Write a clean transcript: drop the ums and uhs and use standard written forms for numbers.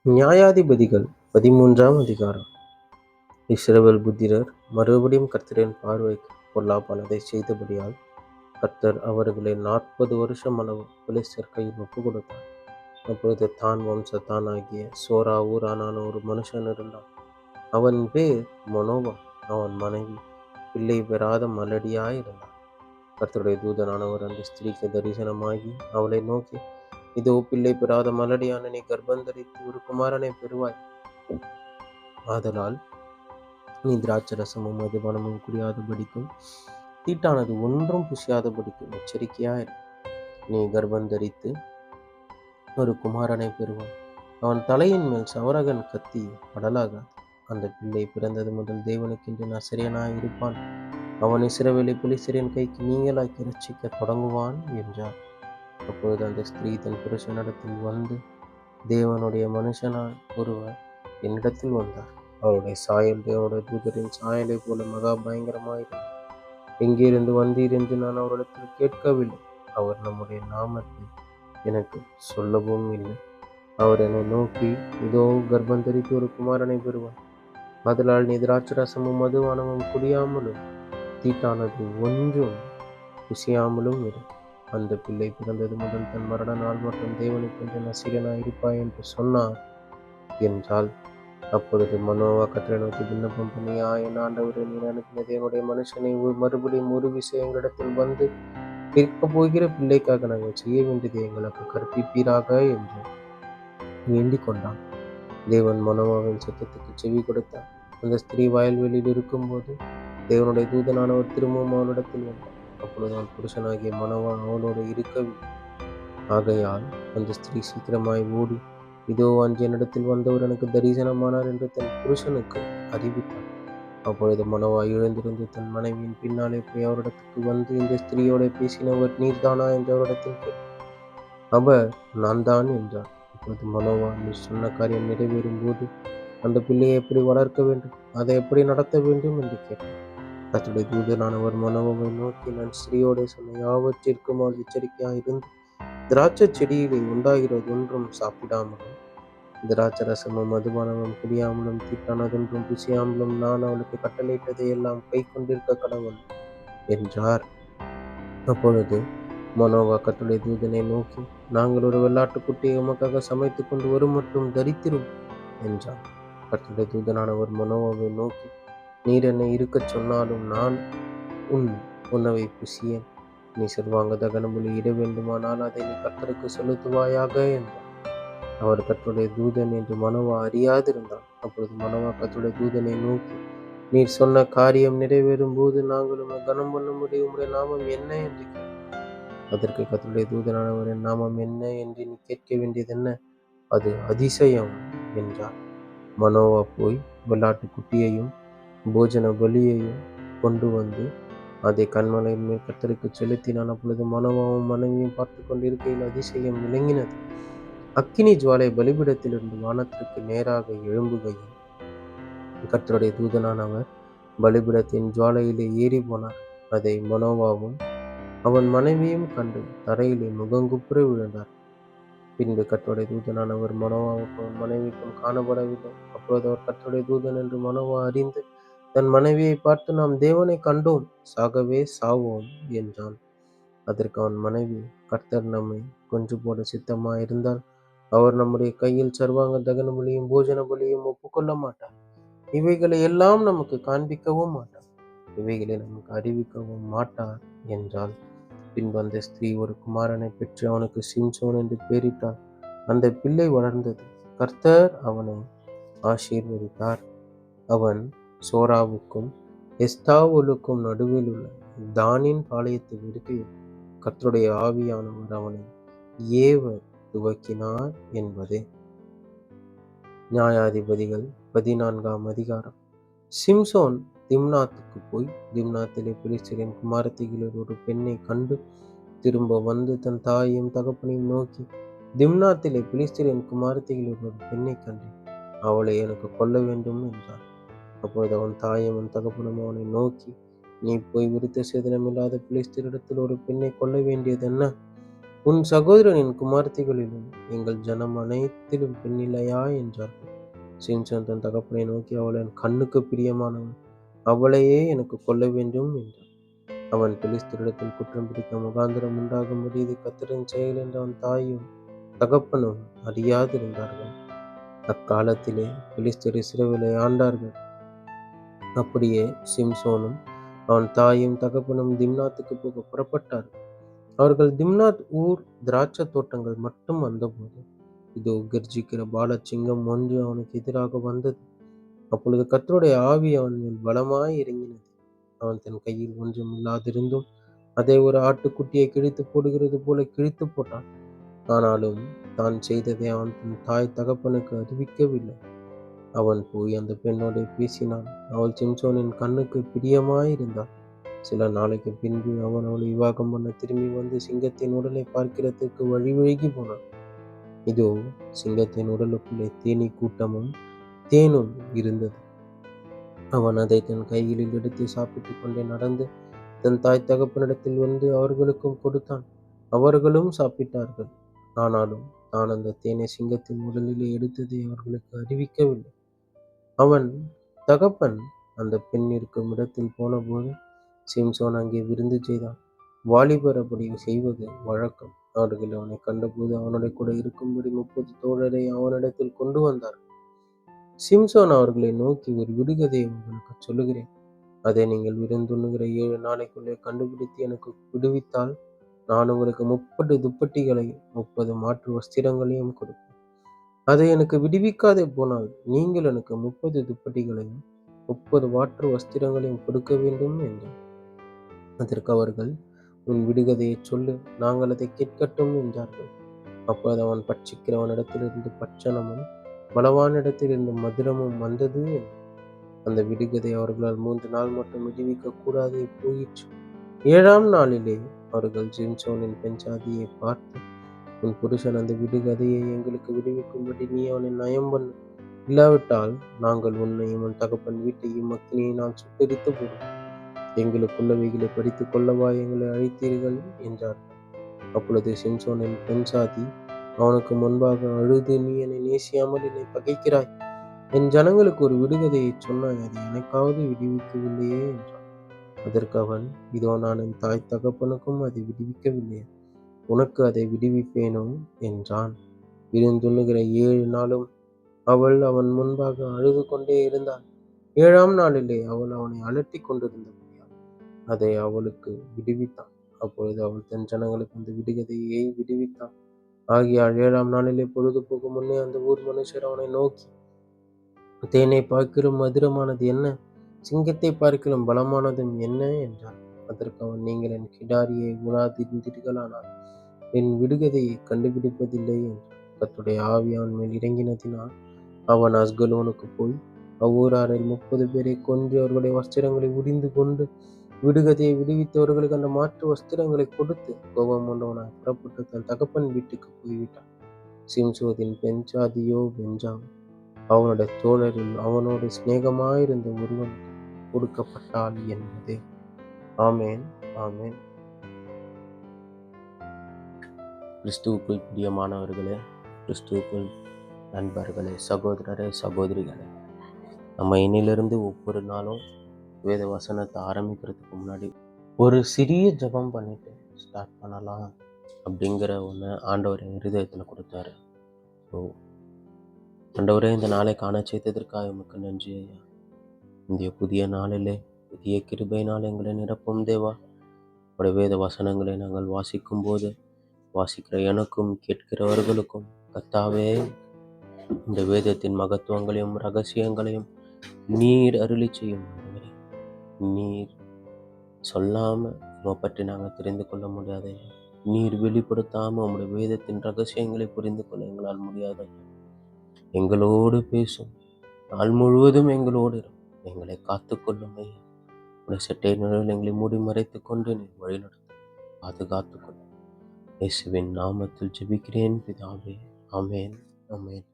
நியாயாதிபதிகள் 13ஆம் அதிகாரம். இஸ்ரவேல் புத்திரர் மறுபடியும் கர்த்தரின் பார்வைக்கு பொல்லாப்பானதை செய்தபடியால் கர்த்தர் அவர்களை 40 வருஷம் அளவு பெலிஸ்தர் கையில் ஒப்புக் கொடுத்தார். அப்பொழுது தான் வம்சத்தானாகிய சோரா ஊரானான ஒரு மனுஷன் இருந்தான். அவன் பேர் மனோவா. அவன் மனைவி பிள்ளை பெறாத மலடியாயிருந்தாள். கர்த்தருடைய தூதனானவர் அந்த ஸ்திரீக்கு தரிசனமாகி அவளை நோக்கி, இதோ பிள்ளை பெறாத மலடியான நீ கர்ப்பந்தரித்து ஒரு குமாரனை பெறுவாய். ஆதலால் நீ திராட்சரசமும் மதுபானமும் குடியாதபடிக்கும் தீட்டானது ஒன்றும் புசியாதபடிக்கும் எச்சரிக்கையாயிரு. நீ கர்ப்பந்தரித்து ஒரு குமாரனை பெறுவாய். அவன் தலையின் மேல் சவரகன் கத்தி படலாகாது. அந்த பிள்ளை பிறந்தது முதல் தேவனுக்கென்று நசரேயனாய் இருப்பான். அவன் இஸ்ரவேலை பெலிஸ்தரின் கைக்கு நீங்கலாக்கி இரட்சிக்க தொடங்குவான் என்றார். அப்பொழுது அந்த ஸ்திரீ தன் புருஷனிடத்தில் வந்து, தேவனுடைய மனுஷனாய் ஒருவர் என்னிடத்தில் வந்தார். அவருடைய சாயல் தேவனுடைய தூதரின் சாயலை போல மகா பயங்கரமாயிருந்தது. எங்கிருந்து வந்தீர் என்று நான் அவரிடத்தில் கேட்கவில்லை. அவர் நம்முடைய நாமத்தை எனக்கு சொல்லவும் இல்லை. அவர் என்னை நோக்கி, இதோ கர்ப்பந்தரித்து ஒரு குமாரனை பெறுவார். அதனால் நீ திராட்சரசமும் மதுபானமும் குடியாமலும் தீட்டானது ஒன்றும் புசியாமலும் இரு. அந்த பிள்ளை பிறந்தது முதல் தன் மரண நாள் மற்றும் தேவனுக்கென்று நசரேயனாய் இருப்பாய் என்று சொன்னார் என்றால். அப்பொழுது மனோவா கர்த்தரை நோக்கி விண்ணப்பம் பண்ணி, என் ஆண்டவரே, நீர் அனுப்பின தேவனுடைய மனுஷனை மறுபடியும் ஒரு விஷயம் எங்களிடத்தில் வந்து இருக்கப் போகிற பிள்ளைக்காக நாங்கள் செய்ய வேண்டியது எங்களுக்கு கற்பிப்பீராக என்று வேண்டிக் கொண்டான். தேவன் மனோவாவின் சத்தத்துக்கு செவி கொடுத்தார். அந்த ஸ்திரீ வயல்வெளியில் இருக்கும்போது தேவனுடைய தூதனானவர் திரும்பவும் அவளிடத்தில் வந்தார். அப்பொழுது அவள் புருஷனாகிய மனோவா அவளோடு இருக்கவில்லை. ஆகையால் அந்த ஸ்திரீ சீக்கிரமாய் ஓடி, இதோ அன்று என்னிடத்தில் வந்தவர் எனக்கு தரிசனமானார் என்று தன் புருஷனுக்கு அறிவித்தார். அப்பொழுது மனோவா எழுந்திருந்து தன் மனைவியின் பின்னாலே போய் அவரிடத்துக்கு வந்து, இந்த ஸ்திரீயோட பேசினவர் நீர்தானா என்று அவரிடத்தில் கேட்டார். அவர் நான் தான் என்றார். அப்பொழுது மனோவா, நீ சொன்ன காரியம் நிறைவேறும் போது அந்த பிள்ளையை எப்படி வளர்க்க வேண்டும், அதை எப்படி நடத்த வேண்டும் என்று கேட்டார். கர்த்தருடைய தூதனானவர் மனோவாவை நோக்கி, நான் ஸ்திரீயோட சொன்ன யாவற்றிற்கும் அவள் எச்சரிக்கையாக இருந்து திராட்சை செடியிலே உண்டாகிறது ஒன்றும் சாப்பிடாமலும் திராட்சரசமும் மதுபானமும் குடியாமலும் தீட்டானதொன்றும் புசியாமலும் நான் அவளுக்கு கட்டளையிட்டதை எல்லாம் கை கொண்டிருக்க கடவுள் என்றார். அப்பொழுது மனோவா கர்த்தருடைய தூதனை நோக்கி, நாங்கள் ஒரு வெள்ளாட்டுக்குட்டியை உமக்காக சமைத்து கொண்டு வரும் மட்டும் தரித்திரும் என்றார். கர்த்தருடைய தூதனானவர் மனோவாவை நோக்கி, நீர் என்னை இருக்கச் சொன்னாலும் நான் உன் உணவை புசியேன். நீ சர்வாங்க தகனபலி இட வேண்டுமானால் அதை நீ கர்த்தருக்கு செலுத்துவாயாக என்றார். அவர் கர்த்தருடைய தூதன் என்று மனோவா அறியாதிருந்தான். அப்பொழுது மனோவா கர்த்தருடைய தூதனை நோக்கி, நீர் சொன்ன காரியம் நிறைவேறும் போது நாங்கள் உம்மை கனம் பண்ணும்படி உம்முடைய நாமம் என்ன என்று கேட்டார். அதற்கு கர்த்தருடைய தூதனானவர், என் நாமம் என்ன என்று நீ கேட்க வேண்டியது என்ன? அது அதிசயம் என்றார். மனோவா போய் வெள்ளாட்டுக்குட்டியையும் போஜன பலியையும் கொண்டு வந்து அதை கன்மலையின் மேல் கர்த்தருக்கு செலுத்தினான். அப்பொழுது மனோவாவும் மனைவியும் பார்த்து கொண்டிருக்கையில் அதிசயம் விளங்கினது. அக்கினி ஜுவாலை பலிபீடத்திலிருந்து வானத்திற்கு நேராக எழும்புகையில் கர்த்தருடைய தூதனானவர் பலிபீடத்தின் ஜுவாலையிலே ஏறி போனார். அதை மனோவாவும் அவன் மனைவியும் கண்டு தரையிலே முகங்குப்புற விழுந்தார். பின்பு கர்த்தருடைய தூதனானவர் மனோவாவுக்கும் அவன் மனைவிக்கும் காணப்படவில்லை. அப்பொழுது அவர் கர்த்தருடைய தூதன் என்று மனோவா அறிந்து தன் மனைவியை பார்த்து, நாம் தேவனை கண்டோம், சாகவே சாவோம் என்றான். அதற்கு அவன் மனைவி, கர்த்தர் நம்மை கொன்று போட சித்தமாயிருந்தால் அவர் நம்முடைய கையில் சர்வாங்க தகன பலியும் போஜன பலியும் ஒப்புக்கொள்ள மாட்டார். இவைகளை எல்லாம் நமக்கு காண்பிக்கவும் மாட்டார். இவைகளை நமக்கு அறிவிக்கவும் மாட்டார் என்றாள். பின்பு அந்த ஸ்திரீ ஒரு குமாரனை பெற்று அவனுக்கு சிம்சோன் என்று பெயரிட்டார். அந்த பிள்ளை வளர்ந்தது. கர்த்தர் அவனை ஆசீர்வதித்தார். அவன் சோராவுக்கும் எஸ்தாவோலுக்கும் நடுவில் உள்ள தானின் பாளையத்தில் இருக்கையில் கர்த்தருடைய ஆவியானவர் அவனை ஏவ துவக்கினார் என்பதே. நியாயாதிபதிகள் 14ஆம் அதிகாரம். சிம்சோன் திம்னாத்துக்கு போய் திம்னாத்திலே பெலிஸ்தரின் குமாரத்திகளில் ஒரு பெண்ணை கண்டு திரும்ப வந்து தன் தாயையும் தகப்பனையும் நோக்கி, திம்னாத்திலே பெலிஸ்தரின் குமாரத்திகளில் ஒரு பெண்ணை கண்டேன், அவளை எனக்கு கொல்ல வேண்டும் என்றான். அப்பொழுது அவன் தாயும் அவன் தகப்பனும் அவனை நோக்கி, நீ போய் விருத்த சேதனமில்லாத பெலிஸ்தரிடத்தில் ஒரு பெண்ணை கொல்ல வேண்டியது என்ன? உன் சகோதரனின் குமார்த்திகளிலும் எங்கள் ஜனம் அனைத்திலும் பெண்ணில்லையா என்றார்கள். சிம்சோன் தன் தகப்பனை நோக்கி, அவள் என் கண்ணுக்கு பிரியமானவள், அவளையே எனக்கு கொல்ல வேண்டும் என்றான். அவன் பெலிஸ்தரிடத்தில் குற்றம் பிடிக்க முகாந்திரம் உண்டாகும்படி இது கர்த்தரின் செயல் என்று அவன் தாயும் தகப்பனும் அறியாதிருந்தார்கள். அக்காலத்திலே பெலிஸ்தர் இஸ்ரவேலை ஆண்டார்கள். அப்படியே சிம்சோனும் அவன் தாயும் தகப்பனும் திம்னாத்துக்கு போக புறப்பட்டார்கள். அவர்கள் திம்னாத் ஊர் திராட்சை தோட்டங்கள் மட்டும் வந்தபோது, இதோ கர்ஜிக்கிற பாலசிங்கம் ஒன்று அவனுக்கு எதிராக வந்தது. அப்பொழுது கர்த்தருடைய ஆவி அவன் மேல் பலமாய் இறங்கினது. அவன் தன் கையில் ஒன்றும் இல்லாதிருந்தும் அதை ஒரு ஆட்டுக்குட்டியை கிழித்து போடுகிறது போல கிழித்து போட்டான். ஆனாலும் தான் செய்ததை அவன் தன் தாய் தகப்பனுக்கு அறிவிக்கவில்லை. அவன் போய் அந்த பெண்ணோடு பேசினான். அவள் சிம்சோனின் கண்ணுக்கு பிரியமாயிருந்தாள். சில நாளைக்கு பின்பு அவன் அவளை விவாகம் பண்ண திரும்பி வந்து சிங்கத்தின் உடலை பார்க்கிறதற்கு வழிவிலகி போனான். இதோ சிங்கத்தின் உடலுக்குள்ளே தேனீ கூட்டமும் தேனும் இருந்தது. அவன் அதை தன் கைகளில் எடுத்து சாப்பிட்டு கொண்டே நடந்து தன் தாய் தகப்பனிடத்தில் வந்து அவர்களுக்கும் கொடுத்தான். அவர்களும் சாப்பிட்டார்கள். ஆனாலும் தான் அந்த தேனை சிங்கத்தின் உடலிலே எடுத்ததை அவர்களுக்கு அறிவிக்கவில்லை. அவன் தகப்பன் அந்த பெண் இருக்கும் இடத்தில் போனபோது சிம்சோன் அங்கே விருந்து செய்தான். வாலிபர் அப்படி செய்வது வழக்கம். அவர்கள் அவனை கண்டபோது அவனுடைய கூட இருக்கும்படி 30 தோழரை அவனிடத்தில் கொண்டு வந்தார். சிம்சோன் அவர்களை நோக்கி, ஒரு விடுகதையை உங்களுக்கு சொல்லுகிறேன். அதை நீங்கள் விருந்துண்ணுகிற 7 நாளைக்குள்ளே கண்டுபிடித்து எனக்கு விடுவித்தால் நான் உங்களுக்கு 30 துப்பட்டிகளையும் 30 மாற்று வஸ்திரங்களையும் கொடுப்பேன். அதை எனக்கு விடுவிக்காதே போனால் நீங்கள் எனக்கு 30 துப்பட்டிகளையும் 30 மாற்று வஸ்திரங்களையும் கொடுக்க வேண்டும் என்றார். அதற்கு அவர்கள், உன் விடுகதையை சொல்லு, நாங்கள் அதை கேட்கட்டும் என்றார்கள். அப்போது அவன் பட்சிக்கிறவனிடத்திலிருந்து பட்சணமும் பலவானிடத்திலிருந்து மதுரமும் வந்தது என்றார். அந்த விடுகதை அவர்களால் 3 நாள் மட்டும் விடுவிக்க கூடாதே போயிற்று. 7ஆம் நாளிலே அவர்கள் சிம்சோனின் பெண் சாதியை பார்த்து, உன் புருஷன் அந்த விடுகதையை எங்களுக்கு விடுவிக்கும்படி நீ அவனை நயம் பண்ணு. இல்லாவிட்டால் நாங்கள் உன்னையும் உன் தகப்பன் வீட்டையும் அக்கினியினால் சுட்டெரித்து போடுவோம். எங்களுக்குள்ளவைகளை படித்து கொள்ளவா எங்களை அழைத்தீர்கள் என்றார்கள். அப்பொழுது சிம்சோனின் பெண் சாதி அவனுக்கு முன்பாக அழுது, நீ என்னை நேசியாமல் என்னை பகைக்கிறாய். என் ஜனங்களுக்கு ஒரு விடுகதையை சொன்னாய், அதை எனக்காவது விடுவிக்கவில்லையே என்றான். அதற்கு அவன், இதோ நான் என் தாய் தகப்பனுக்கும் அதை விடுவிக்கவில்லையே, உனக்கு அதை விடுவிப்பேனோ என்றான். விருந்துண்ணுகிற 7 நாளும் அவள் அவன் முன்பாக அழுது கொண்டே இருந்தாள். 7ஆம் நாளிலே அவள் அவனை அலட்டி கொண்டிருந்தபடியால் அதை அவளுக்கு விடுவித்தான். அப்பொழுது அவள் தன் ஜனங்களுக்கு அந்த விடுகதையை விடுவித்தாள். ஆகையால் 7ஆம் நாளிலே பொழுது போகும் முன்னே அந்த ஊர் மனுஷர் அவனை நோக்கி, தேனை பார்க்கிலும் மதுரமானது என்ன, சிங்கத்தை பார்க்கிலும் பலமானதும் என்ன என்றார். அதற்கு அவன், நீங்கள் என் கிடாரியை உணாதிருந்தீர்களானால் என் விடுகதையை கண்டுபிடிப்பதில்லை என்றார். கர்த்தருடைய ஆவி அவன் மேல் இறங்கினதினால் அவன் அஸ்கலோனுக்கு போய் அவ்வூராரில் 30 பேரை கொன்று அவர்களுடைய வஸ்திரங்களை உரிந்து கொண்டு விடுகதையை விடுவித்தவர்களுக்கு அந்த மாற்று வஸ்திரங்களை கொடுத்து கோபம் கொண்டவனாய் புறப்பட்டு தன் தகப்பன் வீட்டுக்கு போய்விட்டான். சிம்சோனின் பெண் சாதியோ வெஞ்சான். அவனுடைய தோழரில் அவனோடு சிநேகமாயிருந்த ஒருவன் கொடுக்கப்பட்டாள் என்பதே. ஆமேன், ஆமேன். கிறிஸ்துவுக்குள் பிரியமானவர்களே, கிறிஸ்துவுக்குள் நண்பர்களே, சகோதரரே, சகோதரிகளே, நம்ம இன்னிலிருந்து ஒவ்வொரு நாளும் வேத வசனத்தை ஆரம்பிக்கிறதுக்கு முன்னாடி ஒரு சிறிய ஜெபம் பண்ணிட்டு ஸ்டார்ட் பண்ணலாம் அப்படிங்கிற ஒன்று ஆண்டவர் என் இருதயத்தில் கொடுத்தாரு. ஸோ ஆண்டவரே, இந்த நாளை காண செய்ததற்காக உமக்கு நன்றி ஐயா. இந்த புதிய நாளிலே புதிய கிருபையினால் எங்களை நிரப்பும் தேவா. உடைய வேத வசனங்களை நாங்கள் வாசிக்கும் போது வாசிக்கிற எனக்கும் கேட்கிறவர்களுக்கும் கர்த்தாவே, இந்த வேதத்தின் மகத்துவங்களையும் ரகசியங்களையும் நீர் அருளி செய்யும். நீர் சொல்லாமல் உம்மை பற்றி நாங்கள் தெரிந்து கொள்ள முடியாத, நீர் வெளிப்படுத்தாமல் உம்முடைய வேதத்தின் ரகசியங்களை புரிந்து கொள்ள எங்களால் முடியாத. எங்களோடு பேசும், நாள் முழுவதும் எங்களோடு எங்களை காத்துக்கொள்ளும் ஐயா. உடைய சட்டை நிழல் எங்களை மூடி மறைத்து கொண்டு நீர் வழிநடத்தும், பாதுகாத்துக்கொள்ளும். இயேசுவின் நாமத்தில் ஜெபிக்கிறேன் பிதாவே. ஆமேன், ஆமேன்.